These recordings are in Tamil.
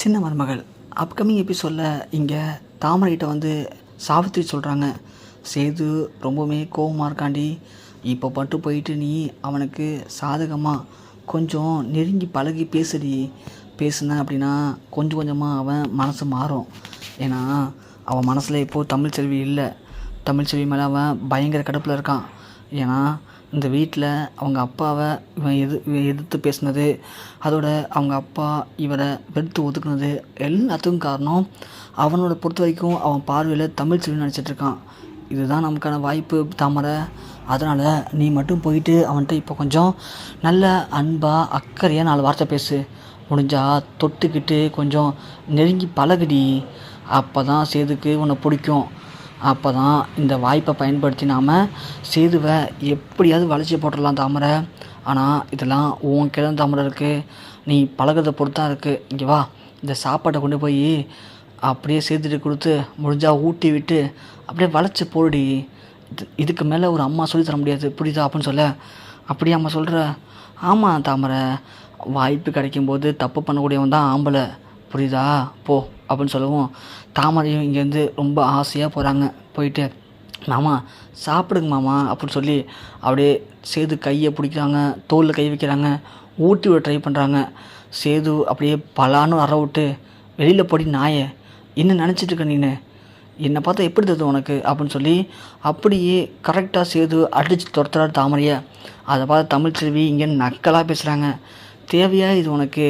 சின்ன மருமகள் அப்கமிங் எபிசோடில் இங்கே தாமரைகிட்ட வந்து சாவித்திரி சொல்கிறாங்க, சேது ரொம்பவுமே கோவமாக இருக்காண்டி, இப்போ பட்டு போயிட்டு நீ அவனுக்கு சாதகமாக கொஞ்சம் நெருங்கி பழகி பேசுடி. பேசுன அப்படின்னா கொஞ்சம் கொஞ்சமாக அவன் மனசு மாறும். ஏன்னா அவன் மனசில் இப்போது தமிழ்ச்செல்வி இல்லை. தமிழ்ச்செல்வி மேலே அவன் பயங்கர கடுப்பில் இருக்கான். ஏன்னா இந்த வீட்டில் அவங்க அப்பாவை இவன் எதிர்த்து பேசுனது, அதோட அவங்க அப்பா இவரை வெறுத்து ஒதுக்குனது எல்லாத்துக்கும் காரணம் அவனோட பொறுத்த வரைக்கும் அவன் பார்வையில் தமிழ்ச்செல்வி நினச்சிட்ருக்கான். இதுதான் நமக்கான வாய்ப்பு தாமரை. அதனால் நீ மட்டும் போயிட்டு அவன்கிட்ட இப்போ கொஞ்சம் நல்ல அன்பாக அக்கறையாக 4 வார்த்தை பேசு. முடிஞ்சால் தொட்டுக்கிட்டு கொஞ்சம் நெருங்கி பழகுடி. அப்போ தான் சேதுக்கு உன்னை பிடிக்கும். அப்போ தான் இந்த வாய்ப்பை பயன்படுத்தி நாம் சேதுவை எப்படியாவது வளைச்சி போட்டுடலாம் தாமரை. ஆனால் இதெல்லாம் உன் கிழந்த தாமரை இருக்குது, நீ பழகிறத பொறுத்தா இருக்குது. இங்கே வா, இந்த சாப்பாட்டை கொண்டு போய் அப்படியே சேதுட்டு கொடுத்து முடிஞ்சால் ஊட்டி விட்டு அப்படியே வளைச்சி போடுடி. இதுக்கு மேலே ஒரு அம்மா சொல்லி தர முடியாது, புரியுதா அப்படின்னு சொல்ல. அப்படியே அம்மா சொல்கிற. ஆமாம் தாமரை, வாய்ப்பு கிடைக்கும்போது தப்பு பண்ணக்கூடியவன் தான் ஆம்பளை, புரியுதா, போ அப்படின்னு சொல்லவும் தாமரையும் இங்கேருந்து ரொம்ப ஆசையாக போகிறாங்க. போயிட்டு மாமா சாப்பிடுங்க மாமா அப்படின்னு சொல்லி அப்படியே சேது கையை பிடிக்கிறாங்க, தோலில் கை வைக்கிறாங்க, ஊட்டி விட ட்ரை பண்ணுறாங்க. சேது அப்படியே பலான்னு அற விட்டு, வெளியில் போடி நாயை, என்ன நினச்சிட்டு இருக்க நீனு, என்னை பார்த்தா எப்படி தருது உனக்கு அப்படின்னு சொல்லி அப்படியே கரெக்டாக சேது அடித்து துரத்துறாரு தாமரையை. அதை பார்த்து தமிழ்ச்செல்வி இங்கே நக்கலாக பேசுகிறாங்க. தேவையா இது உனக்கு?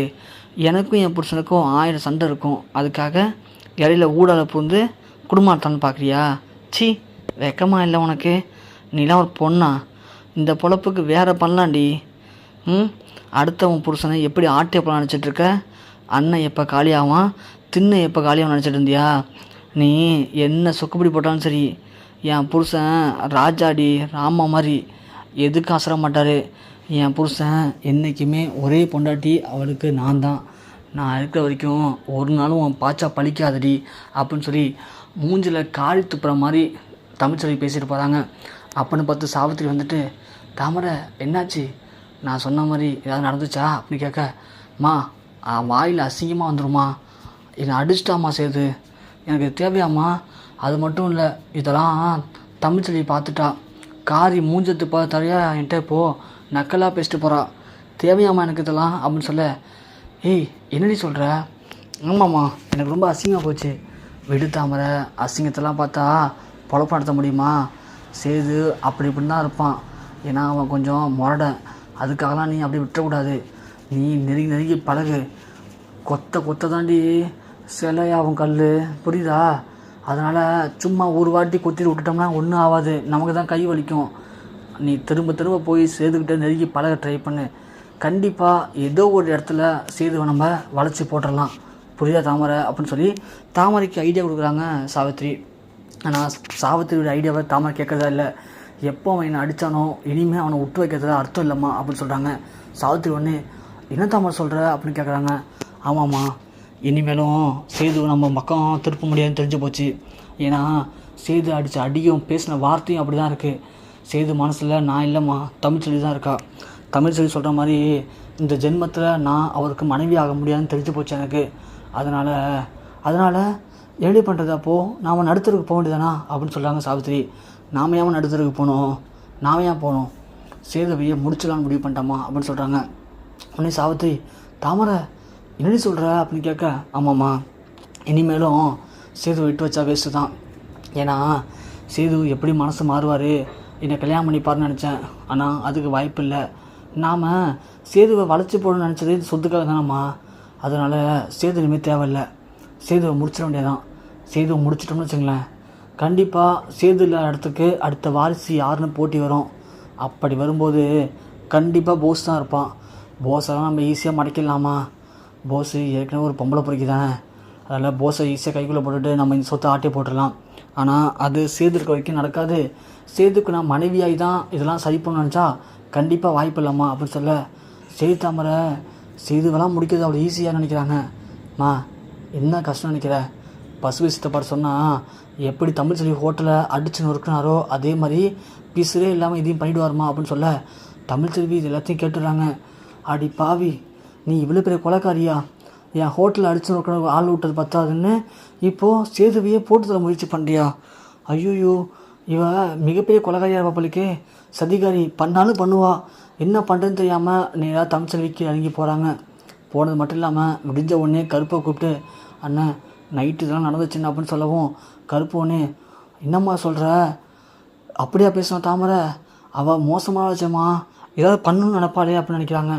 எனக்கும் என் புருஷனுக்கும் 1000 சண்டை இருக்கும், அதுக்காக இடையில ஊடால பூந்து குடும்பத்தான்னு பார்க்குறியா? சி, வெக்கமாக இல்லை உனக்கு? நீலாம் ஒரு பொண்ணா? இந்த பொழப்புக்கு வேறு பண்ணலாண்டி. அடுத்தவன் புருஷனை எப்படி ஆட்டிய பழம் நினச்சிட்ருக்க? அண்ணன் எப்போ காலியாவான், தின்ன எப்போ காலியாகும் நினச்சிட்டு இருந்தியா? நீ என்ன சொக்குப்பிடி போட்டாலும் சரி, என் புருஷன் ராஜாடி, ராமா மாதிரி எதுக்கும் அசர மாட்டார். என் புருஷன் என்றைக்குமே ஒரே பொண்டாட்டி, அவளுக்கு நான் தான். நான் இருக்கிற வரைக்கும் ஒரு நாளும் உன் பாச்சா பழிக்காதடி அப்படின்னு சொல்லி மூஞ்சில் காரி துப்புற மாதிரி தமிழ்ச்செல்வி பேசிட்டு போகிறாங்க. அப்பன்னு பார்த்து சாவித்திரி வந்துட்டு, தாமரை என்னாச்சு, நான் சொன்ன மாதிரி ஏதாவது நடந்துச்சா அப்படின்னு கேட்க, மா வாயில் அசிங்கமாக வந்துடுமா, என்னை அடிச்சிட்டாமா சேது, எனக்கு தேவையாம்மா. அது மட்டும் இல்லை, இதெல்லாம் தமிழ்ச்செல்வி பார்த்துட்டா, காரி மூஞ்சத்து தரையா என்கிட்ட இப்போது நக்கலாக பேசிட்டு போகிறா. தேவையாம்மா எனக்கு இதெல்லாம் அப்படின்னு சொல்ல, ஏய் என்னடி சொல்கிற? ஆமாம்மா, எனக்கு ரொம்ப அசிங்கமாக போச்சு. விடு தாமரை, அசிங்கத்தெல்லாம் பார்த்தா பொழப்பு நடத்த முடியுமா? சேது அப்படி இப்படின்னு தான் இருப்பான். ஏன்னா அவன் கொஞ்சம் முரடன், அதுக்காகலாம் நீ அப்படி விட்டுறக்கூடாது. நீ நெருங்கி பழகு. கொத்த தாண்டி சிலையாகும் கல், புரியுதா? அதனால் சும்மா ஒரு வாட்டி கொத்திட்டு விட்டுட்டோம்னா ஒன்றும் ஆகாது, நமக்கு தான் கை வலிக்கும். நீ திரும்ப போய் சேதுக்கிட்ட நெருங்கி பழக ட்ரை பண்ணு. கண்டிப்பாக ஏதோ ஒரு இடத்துல சேதுவை நம்ம வளைச்சி போட்டுடலாம், புரியுதா தாமரை அப்படின்னு சொல்லி தாமரைக்கு ஐடியா கொடுக்குறாங்க சாவித்திரி. ஆனால் சாவித்திரியோட ஐடியாவை தாமரை கேட்குறதா இல்லை. எப்போ அவன் என்னை அடித்தானோ இனிமேல் அவனை விட்டு வைக்கிறதுல அர்த்தம் இல்லைம்மா அப்படின்னு சொல்கிறாங்க. சாவித்திரி ஒன்று, என்ன தாமரை சொல்கிற அப்படின்னு கேட்குறாங்க. ஆமாம்மா, இனிமேலும் சேது நம்ம பக்கம் திருப்ப முடியாதுன்னு தெரிஞ்சு போச்சு. ஏன்னா சேது அடித்த அடியும் பேசின வார்த்தையும் அப்படி தான் இருக்குது. சேது மனசில் நான் இல்லைம்மா, தமிழ்ச்செல்வி தான் இருக்கா. தமிழ்ச்செல்வி சொல்கிற மாதிரி இந்த ஜென்மத்தில் நான் அவருக்கு மனைவி ஆக முடியாதுன்னு தெரிஞ்சு போச்சு எனக்கு. அதனால் எப்படி பண்ணுறது? அப்போது நாம் நடுத்தருக்கு போக வேண்டியதானா அப்படின்னு சொல்கிறாங்க சாவித்திரி. நாம ஏன் நடுத்தருக்கு போகணும்? நாம ஏன் போகணும்? சேதுவையை முடிச்சலான்னு முடிவு பண்ணிட்டோமா அப்படின்னு சொல்கிறாங்க. உடனே சாவித்திரி, தாமரை என்னடி சொல்கிற அப்படின்னு கேட்க, ஆமாம்மா, இனிமேலும் சேது விட்டு வச்சா வேஸ்ட்டு தான். ஏன்னா சேது எப்படி மனசு மாறுவார், என்னை கல்யாணம் பண்ணிப்பார்னு நினச்சேன். ஆனால் அதுக்கு வாய்ப்பு இல்லை. நாம் சேதுவை வளைச்சி போடணும்னு நினச்சது சொத்துக்காக தானம்மா. அதனால் சேது இனிமேல் தேவையில்லை, சேதுவை முடிச்சிட வேண்டியதான். சேதுவை முடிச்சிட்டோம்னு வச்சுங்களேன், கண்டிப்பாக சேது இல்லாத இடத்துக்கு அடுத்த வாரிசு யாருன்னு போட்டி வரும். அப்படி வரும்போது கண்டிப்பாக போஸ் தான் இருப்பான். போஸெல்லாம் நம்ம ஈஸியாக மடக்கிடலாமா? போஸு ஏற்கனவே ஒரு பொம்பளை பொறுக்கி தானே, அதனால் போஸை ஈஸியாக கைக்குள்ளே போட்டுட்டு நம்ம இந்த சொத்தை ஆட்டி போட்டுடலாம். ஆனால் அது சேது இருக்க வரைக்கும் நடக்காது. சேதுக்கு நான் மனைவியாகி தான் இதெல்லாம் சரி பண்ண நினச்சா கண்டிப்பாக வாய்ப்பு இல்லைம்மா அப்படின்னு சொல்ல, சேது தாமரை சேதுவெல்லாம் முடிக்கிறது அவ்வளோ ஈஸியாக நினைக்கிறாங்கம்மா. என்ன கஷ்டம் நினைக்கிற? பசு சித்தப்பாடு சொன்னால் எப்படி தமிழ்ச்செல்வி ஹோட்டலில் அடிச்சு நொறுக்குனாரோ அதே மாதிரி பீஸரே இல்லாமல் இதையும் பண்ணிவிடுவாருமா அப்படின்னு சொல்ல, தமிழ்ச்செல்வி இது எல்லாத்தையும் கேட்டுடுறாங்க. அடி பாவி, நீ இவ்வளோ பெரிய கொலைக்காரியா? என் ஹோட்டலில் அடிச்சு ஆள் விட்டது பத்தாதுன்னு இப்போது சேதுவையே போட்டு தர முயற்சி பண்ணுறியா? ஐயோயோ, இவ மிகப்பெரிய கொலகாரியாக இருப்பாளுக்கே, சதிகாரி பண்ணாலும் பண்ணுவா. என்ன பண்ணுறதுன்னு தெரியாமல் நேராக தமிழ்ச்செல்விக்கு இறங்கி போகிறாங்க. போனது மட்டும் இல்லாமல் விடிஞ்ச உடனே கருப்பை கூப்பிட்டு, அண்ணன் நைட்டு இதெல்லாம் நடந்துச்சுன்னு அப்படின்னு சொல்லவும், கருப்பு உடனே என்னம்மா சொல்கிற, அப்படியா பேசுவான் தாமரை, அவள் மோசமான வச்சம்மா, ஏதாவது பண்ணணும்னு நினப்பாளே அப்படின்னு நினைக்கிறாங்க.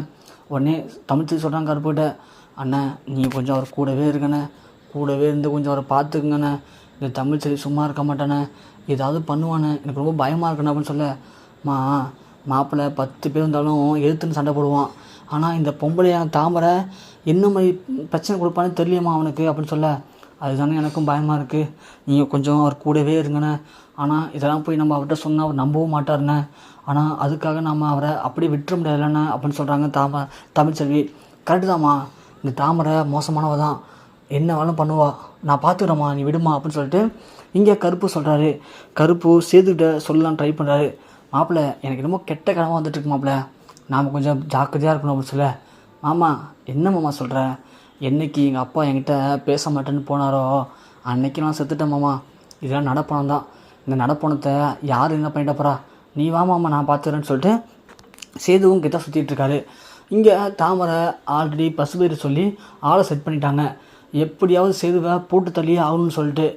உடனே தமிழ்ச்செல்வி சொல்கிறாங்க கருப்புக்கிட்ட, அண்ணன் நீங்கள் கொஞ்சம் அவர் கூடவே இருக்கண்ணே, கூடவே இருந்து கொஞ்சம் அவரை பார்த்துக்குங்கண்ணே, இந்த தமிழ்ச்செல்வி சும்மா இருக்க மாட்டானே, ஏதாவது பண்ணுவானே, எனக்கு ரொம்ப பயமாக இருக்கணும் அப்படின்னு சொல்ல, மாப்பிள்ளை 10 பேர் இருந்தாலும் எதிர்த்துன்னு சண்டை போடுவான், ஆனால் இந்த பொம்பளையான தாமரை என்ன மாதிரி பிரச்சனை கொடுப்பானே தெரியலையம்மா அவனுக்கு அப்படின்னு சொல்ல, அதுதானே எனக்கும் பயமாக இருக்குது, நீங்கள் கொஞ்சம் அவர் கூடவே இருங்கண்ணே, ஆனால் இதெல்லாம் போய் நம்ம அவர்கிட்ட சொன்னால் அவர் நம்பவும் மாட்டாருண்ணே, ஆனால் அதுக்காக நம்ம அவரை அப்படியே விட்டுற முடியாதுல்லண்ணே அப்படின்னு சொல்கிறாங்க தமிழ்ச்செல்வி. கரெக்டு தாம்மா, இந்த தாமரை மோசமானவ தான், என்ன வேணும் பண்ணுவா, நான் பார்த்துக்கிறேம்மா, நீ விடுமா அப்படின்னு சொல்லிட்டு இங்கே கருப்பு சொல்கிறாரு. கருப்பு சேதுக்கிட்ட சொல்லலாம் ட்ரை பண்ணுறாரு. மாப்பிள்ளை எனக்கு என்னமோ கெட்ட கனவாக வந்துட்டுருக்கு மாப்பிள்ளை, நாம் கொஞ்சம் ஜாக்கிரதையாக இருக்கணும் அப்படின்னு சொல்ல, மாமா என்ன மாமா சொல்கிற, என்றைக்கு எங்கள் அப்பா என்கிட்ட பேச மாட்டேன்னு போனாரோ அன்னைக்கு நான் செத்துட்டேன் மாமா, இதெல்லாம் நடப்பணம் தான், இந்த நடப்பணத்தை யார் என்ன பண்ணிட்ட போகிறா, நீ வா மாமா நான் பார்த்துக்கிறேன்னு சொல்லிட்டு சேதுவும் கிட்ட சுற்றிட்டு இருக்காரு. இங்கே தாமரை ஆல்ரெடி பசுபேர் சொல்லி ஆளை செட் பண்ணிட்டாங்க, எப்படியாவது சேதுவை போட்டு தள்ளியே ஆகணும்னு சொல்லிட்டு.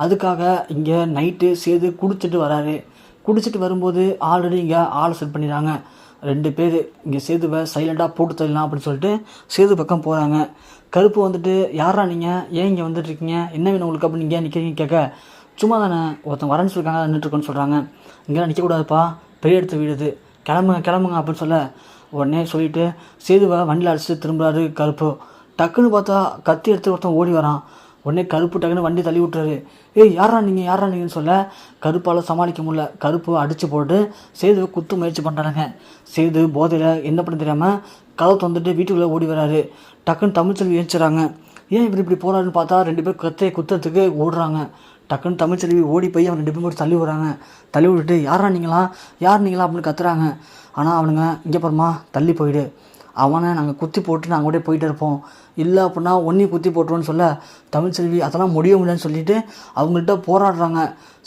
அதுக்காக இங்கே நைட்டு சேது குடிச்சிட்டு வராரு. குடிச்சிட்டு வரும்போது ஆல்ரெடி இங்கே ஆளை செட் பண்ணிடுறாங்க. 2 பேர் இங்கே சேதுவை சைலண்ட்டாக போட்டு தள்ளலாம் அப்படின்னு சொல்லிட்டு சேது பக்கம் போகிறாங்க. கருப்பு வந்துட்டு, யாரா நீங்கள், ஏன் இங்கே வந்துட்டுருக்கீங்க, என்ன வேணும் உங்களுக்கு அப்படின்னு இங்கே நிற்கிறீங்க கேட்க, சும்மா தானே ஒருத்தன் வரேன்னு சொல்லியிருக்காங்க நின்றுட்டுருக்கோன்னு சொல்கிறாங்க. இங்கெல்லாம் நிற்கக்கூடாதுப்பா, பெரிய இடத்து வீடுது, கிளம்புங்க அப்படின்னு சொல்ல, உடனே சொல்லிவிட்டு சேதுவை வண்டியில் அடிச்சுட்டு திரும்புறாரு கருப்பு. டக்குன்னு பார்த்தா கத்தி எடுத்து ஒருத்தன் ஓடி வரான். உடனே கருப்பு டக்குன்னு வண்டி தள்ளி விட்டுறாரு. ஏய் யாரா நீங்கன்னு சொல்ல, கருப்பால் சமாளிக்க முடியல, கருப்பு அடித்து போட்டு சேதுவை குத்து முயற்சி பண்ணுறாங்க. சேது போதையில் என்ன பண்ண தெரியாமல் கதவை திறந்துட்டு வீட்டுக்குள்ளே ஓடி வராரு. டக்குன்னு தமிழ்ச்செல்வி ஏஞ்சிடறாங்க. ஏன் இப்படி போகிறாருன்னு பார்த்தா 2 பேர் கத்தையை குத்துறதுக்கு ஓடுறாங்க. டக்குன்னு தமிழ்ச்செல்வி ஓடி போய் அவன் 2 பேரும் போட்டு தள்ளி விடுறாங்க. தள்ளி விட்டுட்டு யார் நீங்களா அப்படின்னு கத்துறாங்க. ஆனால் அவனுங்க இங்கே போகிறோமா தள்ளி போயிடு, அவனை நாங்கள் குத்தி போட்டு நாங்கள் கூட போயிட்டே இருப்போம், இல்லை அப்படின்னா ஒன்றையும் குத்தி போட்டுருவோன்னு சொல்ல, தமிழ்ச்செல்வி அதெல்லாம் முடியும்லன்னு சொல்லிட்டு அவங்கள்ட்ட போராடுறாங்க.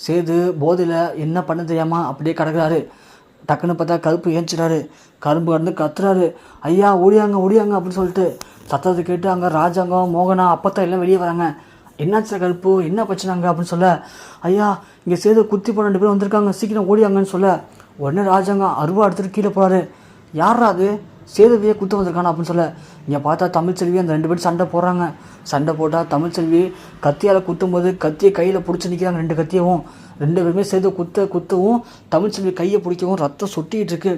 சேது போதையில் என்ன பண்ண தெரியாமல் அப்படியே கிடக்குறாரு. டக்குன்னு பார்த்தா கருப்பு ஏஞ்சிடாரு. கரும்பு கடந்து கத்துறாரு, ஐயா ஓடியாங்க அப்படின்னு சொல்லிட்டு. சத்தத்தை கேட்டு அங்கே ராஜாங்கம் மோகனா அப்பத்தான் எல்லாம் வெளியே வராங்க. என்னாச்சு கருப்பு, என்ன பிரச்சனைங்க அப்படின்னு சொல்ல, ஐயா இங்கே சேது குத்தி போட 2 பேர் வந்திருக்காங்க, சீக்கிரம் ஓடியாங்கன்னு சொல்ல, உடனே ராஜாங்கம் அருவா எடுத்துகிட்டு கீழே போகிறாரு. யாரா அது, சேதுவையே குத்து வந்திருக்கானா அப்படின்னு சொல்ல, இங்கே பார்த்தா தமிழ்ச்செல்வி அந்த 2 பேரும் சண்டை போடுறாங்க. சண்டை போட்டால் தமிழ்ச்செல்வி கத்தியால் குத்தும்போது கத்தியை கையில் பிடிச்சி நிற்கிறாங்க 2 கத்தியவும். 2 பேருமே சேது குத்தவும் தமிழ்ச்செல்வி கையை பிடிக்கவும் ரத்தம் சொட்டிகிட்டு இருக்கு.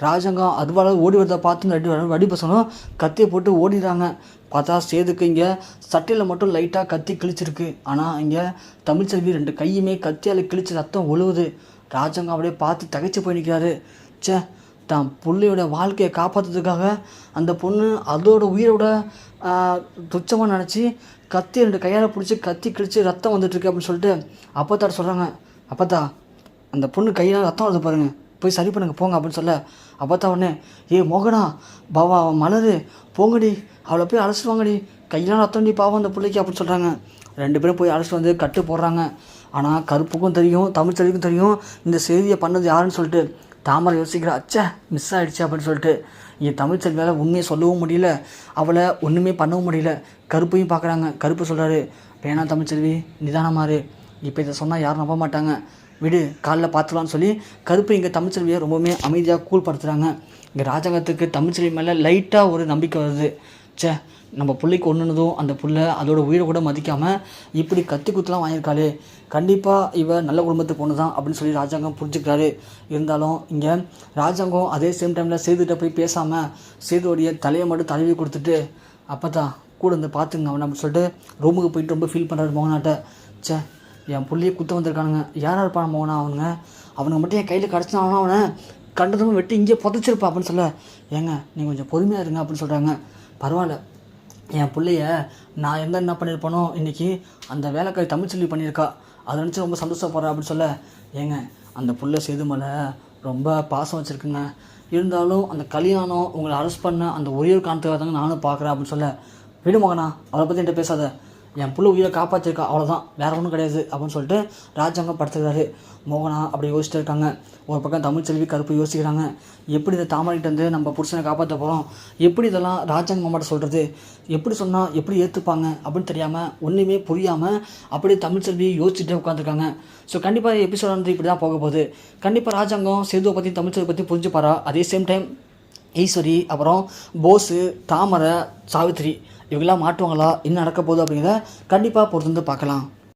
ராஜாங்கம் அதுவால ஓடி வரதை பார்த்து 2 வடி பசங்களும் கத்தியை போட்டு ஓடிடுறாங்க. பார்த்தா சேதுக்கு இங்கே சட்டையில் மட்டும் லைட்டாக கத்தி கிழிச்சிருக்கு. ஆனால் இங்கே தமிழ்ச்செல்வி 2 கையுமே கத்தியால் கிழிச்சு ரத்தம் ஒழுகுது. ராஜாங்கம் அப்படியே பார்த்து தகைச்சு போய் நிற்கிறாரு. தான் பிள்ளையோட வாழ்க்கையை காப்பாற்றுறதுக்காக அந்த பொண்ணு அதோட உயிரோட துச்சமாக நினச்சி கத்தி 2 கையால் பிடிச்சி கத்தி கிழிச்சு ரத்தம் வந்துட்டுருக்கு அப்படின்னு சொல்லிட்டு அப்பத்தாட்ட சொல்கிறாங்க. அப்பத்தா அந்த பொண்ணு கையில் ரத்தம் வருது பாருங்கள், போய் சரி பண்ணுங்க போங்க அப்படின்னு சொல்ல, அப்பத்தா உடனே மோகனா பாவா மலரு போங்கடி, அவளை போய் அழைச்சிட்டு வாங்கடி, கையெல்லாம் ரத்தம்டி பாவம் அந்த பிள்ளைக்கு அப்படின்னு சொல்கிறாங்க. 2 பேரும் போய் அழைச்சிட்டு வந்து கட்டு போடுறாங்க. ஆனால் கருப்புக்கும் தெரியும் தமிழ்ச்செல்விக்கும் தெரியும் இந்த செய்தியை பண்ணது யாருன்னு சொல்லிட்டு. தாமரை யோசிக்கிறா, அச்சா மிஸ் ஆகிடுச்சு அப்படின்னு சொல்லிட்டு. இங்கே தமிழ்ச்செல்வியால் உண்மையை சொல்லவும் முடியல, அவளை ஒன்றுமே பண்ணவும் முடியல. கருப்பையும் பார்க்குறாங்க. கருப்பு சொல்கிறாரு, வேணா தமிழ்ச்செல்வி நிதானமாரு, இப்போ இதை சொன்னால் யாரும் நம்ப மாட்டாங்க, விடு காலைல பார்த்துலான்னு சொல்லி கருப்பு இங்கே தமிழ்ச்செல்வியை ரொம்பவுமே அமைதியாக கூழ்படுத்துகிறாங்க. இங்கே ராஜாங்கத்துக்கு தமிழ்ச்செல்வி மேலே லைட்டாக ஒரு நம்பிக்கை வருது. நம்ம பிள்ளைக்கு ஒன்றுனதும் அந்த பிள்ளை அதோட உயிரை கூட மதிக்காமல் இப்படி கத்தி குத்துலாம் வாங்கியிருக்காளே, கண்டிப்பாக இவ நல்ல குடும்பத்துக்கு பொண்ணு தான் அப்படின்னு சொல்லி ராஜாங்கம் புரிஞ்சுக்கிறாரு. இருந்தாலும் இங்கே ராஜாங்கம் அதே சேம் டைமில் சேதுகிட்ட போய் பேசாமல் சேதுவோடைய தலையை மட்டும் தடவி கொடுத்துட்டு, அப்போ தான் கூட வந்து பார்த்துங்க அவனை அப்படின்னு சொல்லிட்டு ரூமுக்கு போயிட்டு ரொம்ப ஃபீல் பண்ணுறாரு மோகனாட்ட. என் பிள்ளையை குத்த வந்திருக்கானுங்க, யாராக இருப்பான மோகனா அவனுங்க மட்டும் என் கையில் கிடச்சினாங்கன்னா அவனை கண்டதும் வெட்டி இங்கே புதைச்சிருப்பா அப்படின்னு சொல்ல, ஏங்க நீங்கள் கொஞ்சம் பொறுமையாக இருங்க அப்படின்னு சொல்கிறாங்க. பரவாயில்ல, என் பிள்ளைய நான் என்ன பண்ணியிருப்பானோ இன்றைக்கி அந்த வேலைக்காரி தமிழ்ச்செல்வி பண்ணியிருக்கா, அதை நினச்சி ரொம்ப சந்தோஷப்படுறேன் அப்படின்னு சொல்ல, ஏங்க அந்த பிள்ளை சேது மேலே ரொம்ப பாசம் வச்சுருக்குங்க, இருந்தாலும் அந்த கல்யாணம் உங்களை அரெஸ்ட் பண்ண அந்த ஒரே ஒரு காரணத்துக்காக தாங்க நானும் பார்க்குறேன் அப்படின்னு சொல்ல, விடு மோகனா, அவளை பற்றி என்கிட்ட பேசாத. என் புள்ள உயிரை காப்பாற்றிருக்கா, அவ்வளோதான், வேறு ஒன்றும் கிடையாது அப்படின்னு சொல்லிட்டு ராஜாங்கம் படுத்துக்கிறாரு. மோகனா அப்படி யோசிச்சுட்டு இருக்காங்க. ஒரு பக்கம் தமிழ்ச்செல்வி கருப்பு யோசிக்கிறாங்க. எப்படி இந்த தாமரைகிட்ட வந்து நம்ம புருஷனை காப்பாற்ற போகிறோம், எப்படி இதெல்லாம் ராஜாங்க மாமாட்ட சொல்கிறது, எப்படி சொன்னால் எப்படி ஏற்றுப்பாங்க அப்படின்னு தெரியாமல் ஒன்றுமே புரியாமல் அப்படியே தமிழ்ச்செல்வி யோசிச்சுட்டே உட்காந்துருக்காங்க. ஸோ கண்டிப்பாக எபிசோட் வந்து இப்படி தான் போக போகுது. கண்டிப்பாக ராஜாங்கம் சேதுவை பற்றி தமிழ்ச்செல்வி பற்றி புரிஞ்சுப்பாரா, அதே சேம் டைம் ஈஸ்வரி அப்புறம் போஸு தாமரை சாவித்திரி இவங்கெல்லாம் மாட்டுவாங்களா, என்ன நடக்க போகுது அப்படிங்கிறத கண்டிப்பாக பொறுத்து வந்து பார்க்கலாம்.